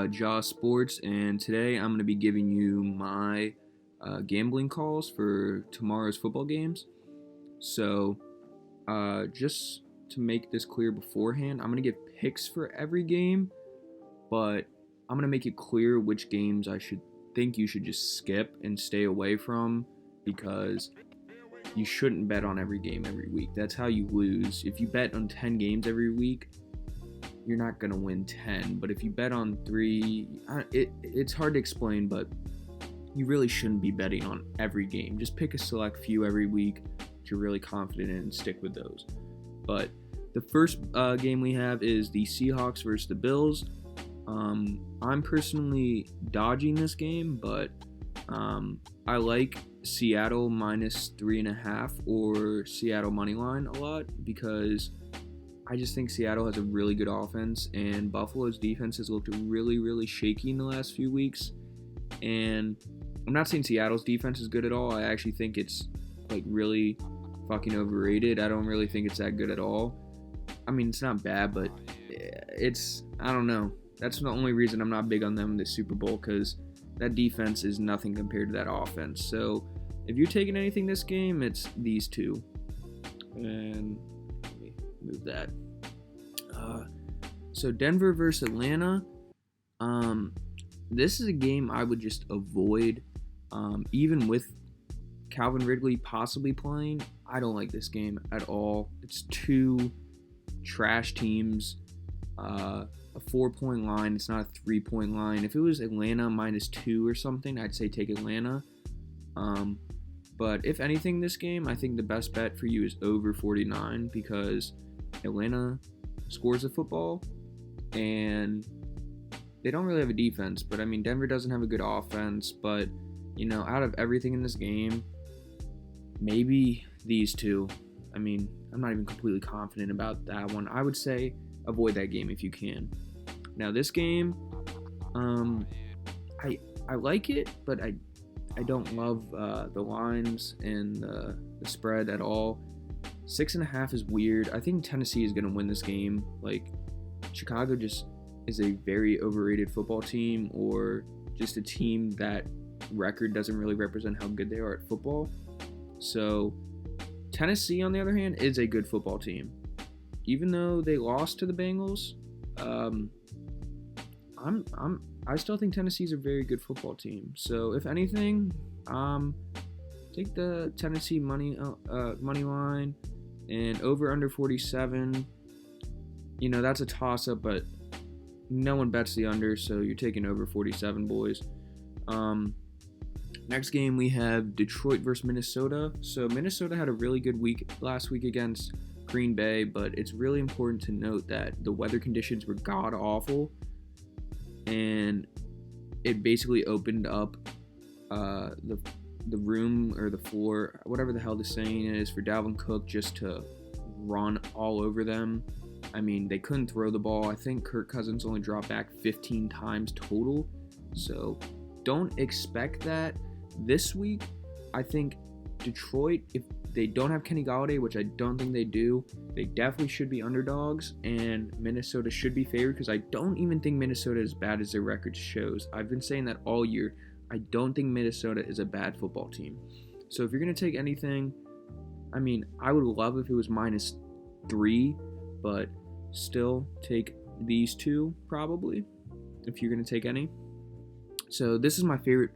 Jaw Sports, and today I'm going to be giving you my gambling calls for tomorrow's football games. So, just to make this clear beforehand, I'm going to give picks for every game, but I'm going to make it clear which games I should think you should just skip and stay away from because you shouldn't bet on every game every week. That's how you lose. If you bet on 10 games every week, you're not going to win 10. But if you bet on 3, it's hard to explain, but you really shouldn't be betting on every game. Just pick a select few every week that you're really confident in and stick with those. But the first game we have is the Seahawks versus the Bills. I'm personally dodging this game, but I like Seattle minus 3.5 or Seattle money line a lot because I just think Seattle has a really good offense, and Buffalo's defense has looked really, really shaky in the last few weeks. And I'm not saying Seattle's defense is good at all. I actually think it's really fucking overrated. I don't really think it's that good at all. I mean, it's not bad, but I don't know. That's the only reason I'm not big on them in the Super Bowl, because that defense is nothing compared to that offense. So if you're taking anything this game, it's these two. And let me move that. So Denver versus Atlanta. This is a game I would just avoid. Even with Calvin Ridley possibly playing, I don't like this game at all. It's two trash teams. A 4-point line. It's not a 3-point line. If it was Atlanta minus 2 or something, I'd say take Atlanta. But if anything, this game, I think the best bet for you is over 49 because Atlanta scores the football and they don't really have a defense. But I mean, Denver doesn't have a good offense. But out of everything in this game, maybe these two. I mean, I'm not even completely confident about that one. I would say avoid that game if you can. Now this game, I like it, but I don't love the lines and the spread at all. 6.5 is weird. I think Tennessee is gonna win this game. Chicago just is a very overrated football team, or just a team that record doesn't really represent how good they are at football. So Tennessee, on the other hand, is a good football team. Even though they lost to the Bengals, I still think Tennessee's a very good football team. So if anything, take the Tennessee money line and over under 47. That's a toss up, but no one bets the under, so you're taking over 47, boys. Next game we have Detroit versus Minnesota. So Minnesota had a really good week last week against Green Bay, but it's really important to note that the weather conditions were god awful, and it basically opened up the room or the floor, whatever the hell the saying is, for Dalvin Cook just to run all over them. I mean, they couldn't throw the ball. I think Kirk Cousins only dropped back 15 times total, so don't expect that this week. I think Detroit, if they don't have Kenny Golladay, which I don't think they do, they definitely should be underdogs, and Minnesota should be favored because I don't even think Minnesota is as bad as their record shows. I've been saying that all year. I don't think Minnesota is a bad football team. So if you're going to take anything, I mean, I would love if it was minus 3, but still take these two probably if you're going to take any. So this is my favorite,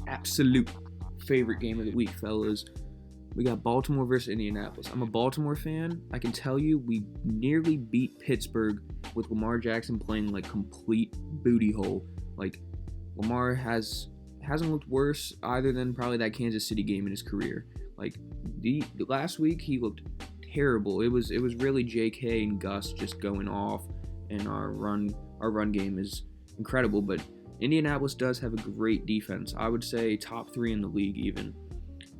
absolute favorite game of the week, fellas. We got Baltimore versus Indianapolis. I'm a Baltimore fan. I can tell you we nearly beat Pittsburgh with Lamar Jackson playing like complete booty hole. Lamar hasn't looked worse either than probably that Kansas City game in his career. The last week he looked terrible. It was really JK and Gus just going off, and our run game is incredible, but Indianapolis does have a great defense. I would say top 3 in the league even.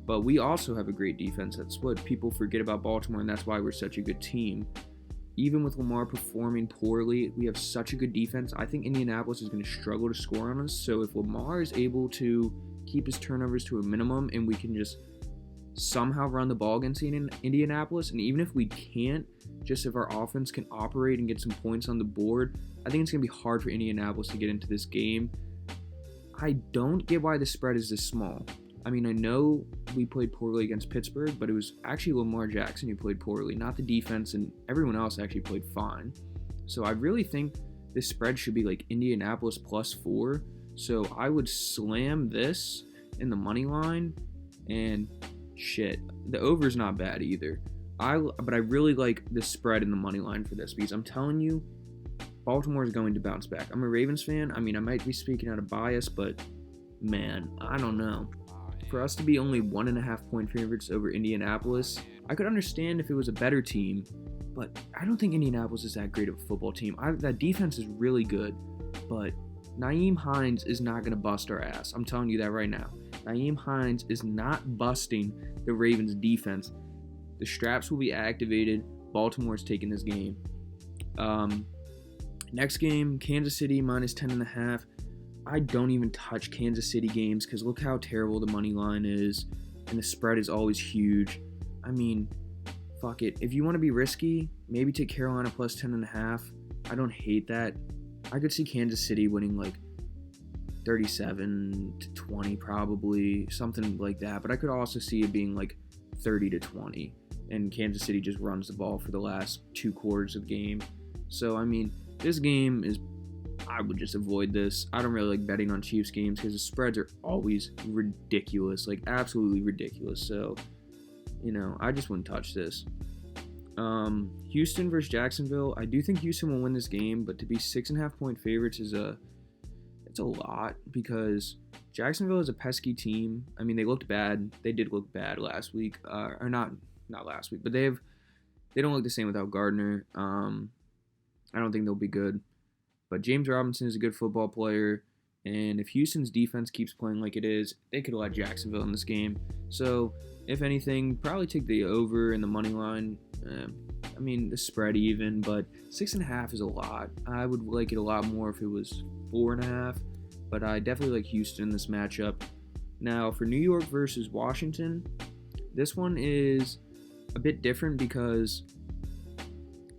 But we also have a great defense. That's what people forget about Baltimore, and that's why we're such a good team. Even with Lamar performing poorly, we have such a good defense. I think Indianapolis is going to struggle to score on us. So if Lamar is able to keep his turnovers to a minimum and we can just somehow run the ball against Indianapolis. And even if we can't, just if our offense can operate and get some points on the board, I think it's going to be hard for Indianapolis to get into this game. I don't get why the spread is this small. I mean, I know we played poorly against Pittsburgh, but it was actually Lamar Jackson who played poorly, not the defense, and everyone else actually played fine. So I really think this spread should be like Indianapolis +4. So I would slam this in the money line, and shit, the over's not bad either. But I really like the spread in the money line for this because I'm telling you, Baltimore is going to bounce back. I'm a Ravens fan. I mean, I might be speaking out of bias, but man, I don't know. For us to be only 1.5 point favorites over Indianapolis, I could understand if it was a better team, but I don't think Indianapolis is that great of a football team. That defense is really good, but Nyheim Hines is not going to bust our ass. I'm telling you that right now. Nyheim Hines is not busting the Ravens defense. The straps will be activated. Baltimore's taking this game. Next game, Kansas City -10.5. I don't even touch Kansas City games because look how terrible the money line is, and the spread is always huge. I mean, fuck it. If you want to be risky, maybe take Carolina +10.5. I don't hate that. I could see Kansas City winning like 37-20 probably, something like that. But I could also see it being like 30-20, and Kansas City just runs the ball for the last 2 quarters of the game. So, I mean, this game is, I would just avoid this. I don't really like betting on Chiefs games because the spreads are always ridiculous, like absolutely ridiculous. So, I just wouldn't touch this. Houston versus Jacksonville. I do think Houston will win this game, but to be 6.5 point favorites it's a lot because Jacksonville is a pesky team. I mean, they looked bad. They did look bad last week, or not last week, but they don't look the same without Gardner. I don't think they'll be good. But James Robinson is a good football player, and if Houston's defense keeps playing like it is, they could let Jacksonville in this game. So, if anything, probably take the over in the money line. I mean, the spread even, but 6.5 is a lot. I would like it a lot more if it was 4.5, but I definitely like Houston in this matchup. Now, for New York versus Washington, this one is a bit different because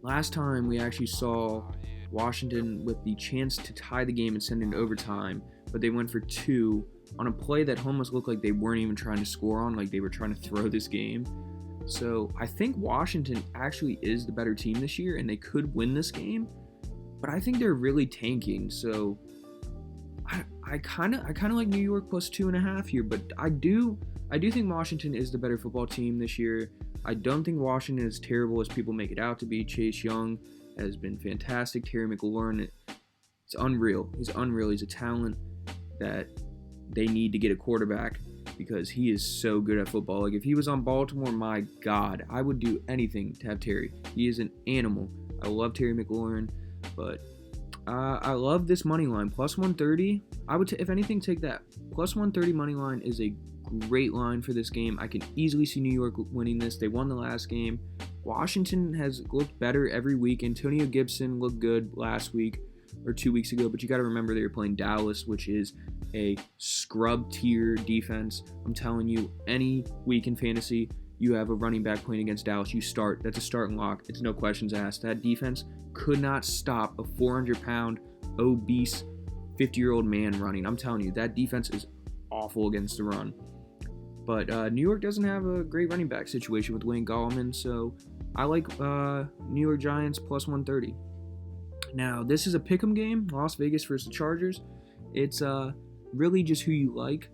last time we actually saw Washington with the chance to tie the game and send it into overtime, but they went for 2 on a play that almost looked like they weren't even trying to score on, like they were trying to throw this game. So I think Washington actually is the better team this year, and they could win this game, but I think they're really tanking. So I kind of like New York +2.5 here, but I do think Washington is the better football team this year. I don't think Washington is terrible as people make it out to be. Chase Young has been fantastic. Terry McLaurin, it's unreal. He's unreal. He's a talent that they need to get a quarterback because he is so good at football. Like, if he was on Baltimore, my God, I would do anything to have Terry. He is an animal. I love Terry McLaurin, but I love this money line. +130. I would, if anything, take that. +130 money line is a great line for this game. I can easily see New York winning this. They won the last game. Washington has looked better every week. Antonio Gibson looked good last week or 2 weeks ago, but you got to remember they were playing Dallas, which is a scrub tier defense. I'm telling you, any week in fantasy, you have a running back playing against Dallas, you start. That's a start and lock. It's no questions asked. That defense could not stop a 400-pound, obese, 50-year-old man running. I'm telling you, that defense is awful against the run. But New York doesn't have a great running back situation with Wayne Gallman, so I like New York Giants +130. Now, this is a pick'em game, Las Vegas versus the Chargers. It's really just who you like.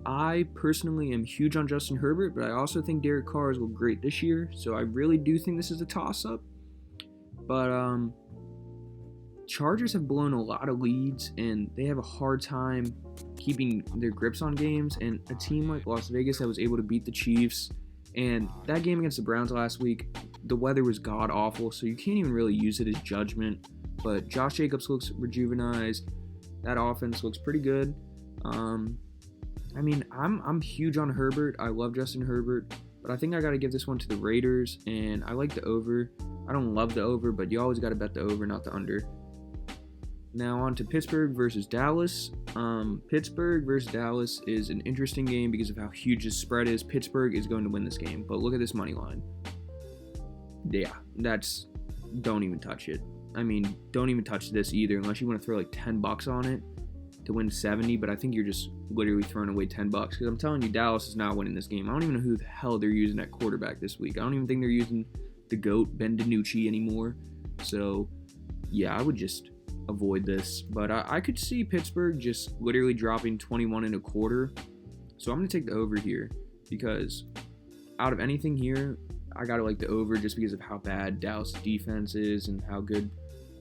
I personally am huge on Justin Herbert, but I also think Derek Carr has looked great this year, so I really do think this is a toss-up. But Chargers have blown a lot of leads, and they have a hard time keeping their grips on games, and a team like Las Vegas that was able to beat the Chiefs, and that game against the Browns last week, the weather was god-awful, so you can't even really use it as judgment, but Josh Jacobs looks rejuvenized. That offense looks pretty good. I mean, I'm huge on Herbert. I love Justin Herbert, but I think I got to give this one to the Raiders, and I like the over. I don't love the over, but you always got to bet the over, not the under. Now on to Pittsburgh versus Dallas. Pittsburgh versus Dallas is an interesting game because of how huge the spread is. Pittsburgh is going to win this game, but look at this money line. Yeah, don't even touch it. I mean, don't even touch this either unless you want to throw like $10 on it to win 70, but I think you're just literally throwing away $10 because I'm telling you, Dallas is not winning this game. I don't even know who the hell they're using at quarterback this week. I don't even think they're using the GOAT, Ben DiNucci, anymore. So, yeah, I would just avoid this. But I could see Pittsburgh just literally dropping 21 and a quarter. So I'm going to take the over here because out of anything here, I got to like the over just because of how bad Dallas defense is and how good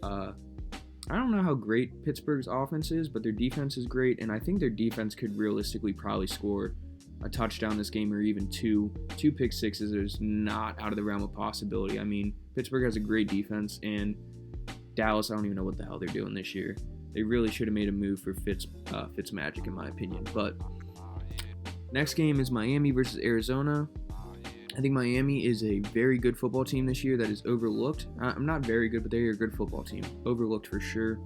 I don't know how great Pittsburgh's offense is, but their defense is great, and I think their defense could realistically probably score a touchdown this game or even two pick sixes. Is not out of the realm of possibility. I mean, Pittsburgh has a great defense, and Dallas, I don't even know what the hell they're doing this year. They really should have made a move for Fitzmagic, in my opinion. But next game is Miami versus Arizona. I think Miami is a very good football team this year that is overlooked. I'm not very good, but they're a good football team. Overlooked for sure.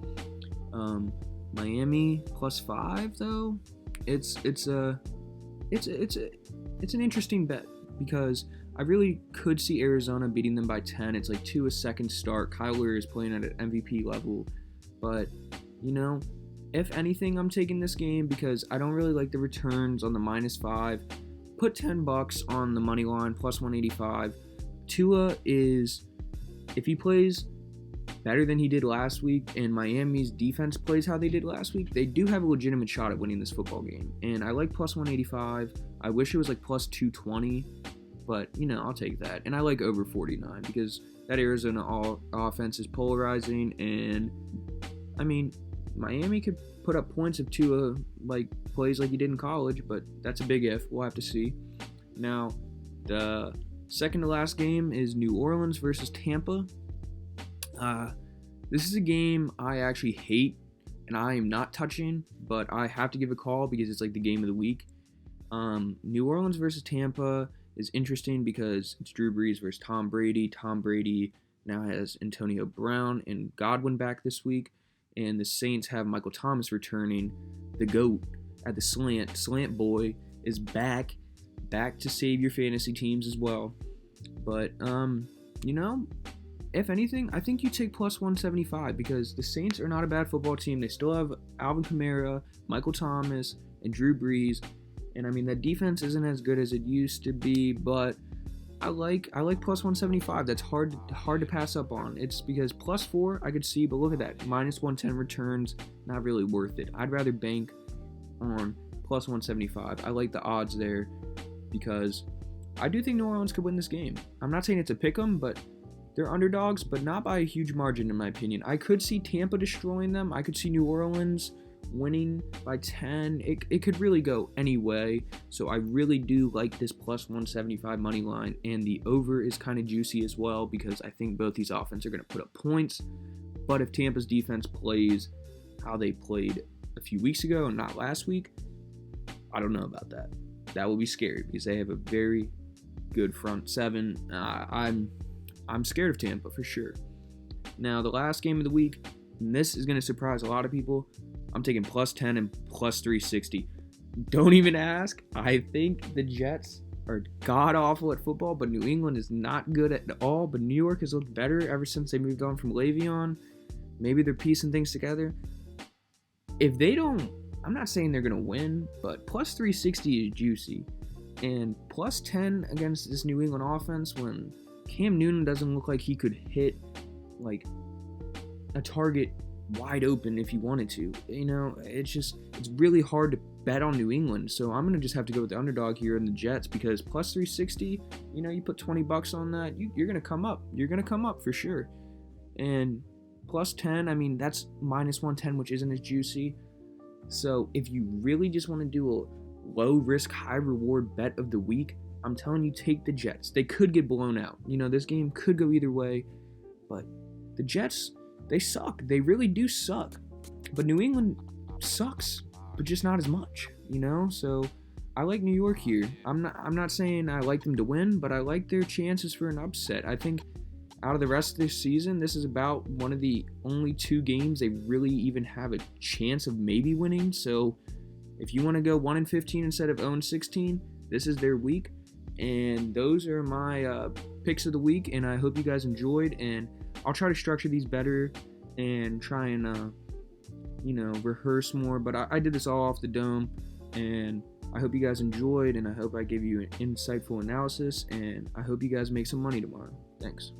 Miami +5 though. It's an interesting bet because I really could see Arizona beating them by 10. It's like a second start. Kyler is playing at an MVP level, but if anything, I'm taking this game because I don't really like the returns on the -5. Put $10 on the money line, +185. Tua is, if he plays better than he did last week and Miami's defense plays how they did last week, they do have a legitimate shot at winning this football game. And I like +185. I wish it was like +220, but, I'll take that. And I like over 49 because that Arizona offense is polarizing. And, I mean, Miami could put up points if Tua plays like he did in college, but that's a big if. We'll have to see. Now, the second to last game is New Orleans versus Tampa. This is a game I actually hate and I am not touching, but I have to give a call because it's like the game of the week. New Orleans versus Tampa is interesting because it's Drew Brees versus Tom Brady. Tom Brady now has Antonio Brown and Godwin back this week, and the Saints have Michael Thomas returning. The GOAT at the slant. Slant boy is back to save your fantasy teams as well. But, if anything, I think you take +175 because the Saints are not a bad football team. They still have Alvin Kamara, Michael Thomas, and Drew Brees. And, I mean, that defense isn't as good as it used to be, but I like +175. That's hard to pass up on. It's because +4 I could see, but look at that. -110 returns, not really worth it. I'd rather bank on +175. I like the odds there because I do think New Orleans could win this game. I'm not saying it's a pick 'em, but they're underdogs, but not by a huge margin in my opinion. I could see Tampa destroying them. I could see New Orleans winning by 10. It could really go any way. So I really do like this +175 money line, and the over is kind of juicy as well because I think both these offenses are going to put up points. But if Tampa's defense plays how they played a few weeks ago and not last week, I don't know about that. That will be scary because they have a very good front seven. I'm scared of Tampa for sure. Now the last game of the week, and this is going to surprise a lot of people, I'm taking +10 and +360. Don't even ask. I think the Jets are god-awful at football, but New England is not good at all. But New York has looked better ever since they moved on from Le'Veon. Maybe they're piecing things together. If they don't, I'm not saying they're going to win, but +360 is juicy. And +10 against this New England offense when Cam Newton doesn't look like he could hit like a target wide open if he wanted to. It's really hard to bet on New England. So I'm going to just have to go with the underdog here in the Jets because +360, you put $20 on that, you're going to come up. You're going to come up for sure. And +10, I mean, that's -110, which isn't as juicy. So if you really just want to do a low risk, high reward bet of the week, I'm telling you, take the Jets. They could get blown out. This game could go either way, but the Jets, they suck. They really do suck. But New England sucks, but just not as much, So I like New York here. I'm not saying I like them to win, but I like their chances for an upset. I think out of the rest of this season, this is about one of the only 2 games they really even have a chance of maybe winning. So if you want to go 1-15 instead of 0-16, this is their week. And those are my picks of the week, and I hope you guys enjoyed. And I'll try to structure these better and try and rehearse more. But I did this all off the dome, and I hope you guys enjoyed, and I hope I gave you an insightful analysis, and I hope you guys make some money tomorrow. Thanks.